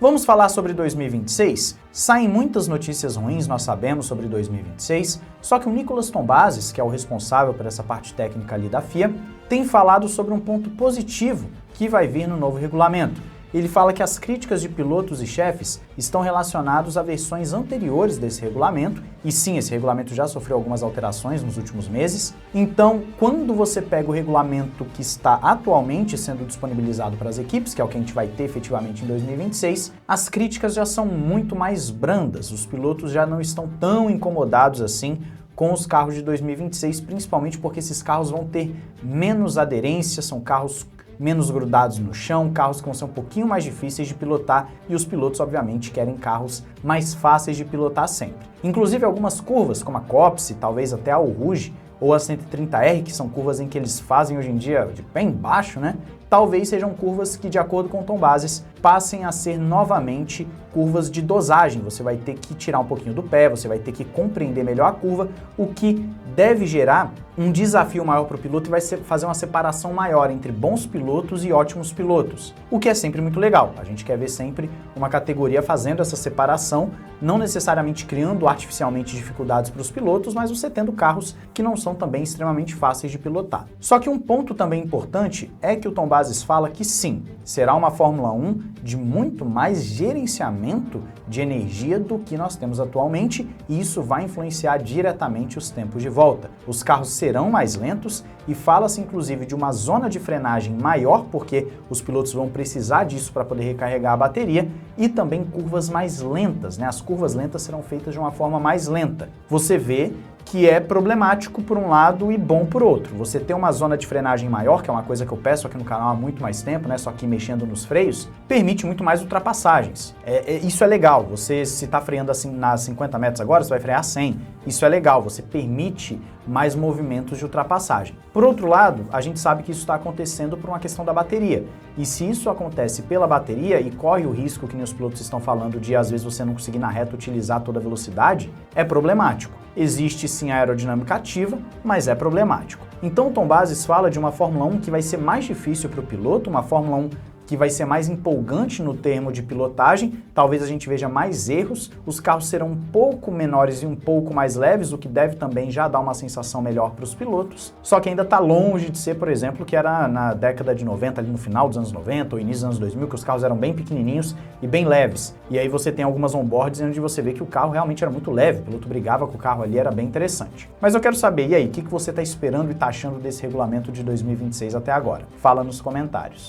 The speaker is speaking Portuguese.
Vamos falar sobre 2026? Saem muitas notícias ruins, nós sabemos, sobre 2026, só que o Nicolas Tombazis, que é o responsável por essa parte técnica ali da FIA, tem falado sobre um ponto positivo que vai vir no novo regulamento. Ele fala que as críticas de pilotos e chefes estão relacionadas a versões anteriores desse regulamento, e sim, esse regulamento já sofreu algumas alterações nos últimos meses. Então, quando você pega o regulamento que está atualmente sendo disponibilizado para as equipes, que é o que a gente vai ter efetivamente em 2026, as críticas já são muito mais brandas, os pilotos já não estão tão incomodados assim com os carros de 2026, principalmente porque esses carros vão ter menos aderência, são carros menos grudados no chão, carros que vão ser um pouquinho mais difíceis de pilotar e os pilotos, obviamente, querem carros mais fáceis de pilotar sempre. Inclusive, algumas curvas, como a Copse, talvez até a Rouge ou a 130R, que são curvas em que eles fazem hoje em dia de pé embaixo, né? Talvez sejam curvas que, de acordo com o Tombazis, passem a ser novamente curvas de dosagem. Você vai ter que tirar um pouquinho do pé, você vai ter que compreender melhor a curva, o que deve gerar um desafio maior para o piloto e vai fazer uma separação maior entre bons pilotos e ótimos pilotos, o que é sempre muito legal. A gente quer ver sempre uma categoria fazendo essa separação, não necessariamente criando artificialmente dificuldades para os pilotos, mas você tendo carros que não são também extremamente fáceis de pilotar. Só que um ponto também importante é que o Tombazis fala que sim, será uma Fórmula 1 de muito mais gerenciamento de energia do que nós temos atualmente, e isso vai influenciar diretamente os tempos de volta. Os carros serão mais lentos e fala-se inclusive de uma zona de frenagem maior, porque os pilotos vão precisar disso para poder recarregar a bateria, e também curvas mais lentas, né? As curvas lentas serão feitas de uma forma mais lenta. Você vê que é problemático por um lado e bom por outro. Você ter uma zona de frenagem maior, que é uma coisa que eu peço aqui no canal há muito mais tempo, né, só que mexendo nos freios, permite muito mais ultrapassagens. Isso é legal. Você, se está freando assim nas 50 metros agora, você vai frear a 100. Isso é legal, você permite mais movimentos de ultrapassagem. Por outro lado, a gente sabe que isso está acontecendo por uma questão da bateria. E se isso acontece pela bateria e corre o risco que nem os pilotos estão falando de às vezes você não conseguir na reta utilizar toda a velocidade, é problemático. Existe sim a aerodinâmica ativa, mas é problemático. Então o Tombazis fala de uma Fórmula 1 que vai ser mais difícil para o piloto, uma Fórmula 1 que vai ser mais empolgante no termo de pilotagem, talvez a gente veja mais erros, os carros serão um pouco menores e um pouco mais leves, o que deve também já dar uma sensação melhor para os pilotos, só que ainda está longe de ser, por exemplo, que era na década de 90, ali no final dos anos 90 ou início dos anos 2000, que os carros eram bem pequenininhos e bem leves, e aí você tem algumas onboards onde você vê que o carro realmente era muito leve, o piloto brigava com o carro ali, era bem interessante. Mas eu quero saber, e aí, o que você está esperando e está achando desse regulamento de 2026 até agora? Fala nos comentários.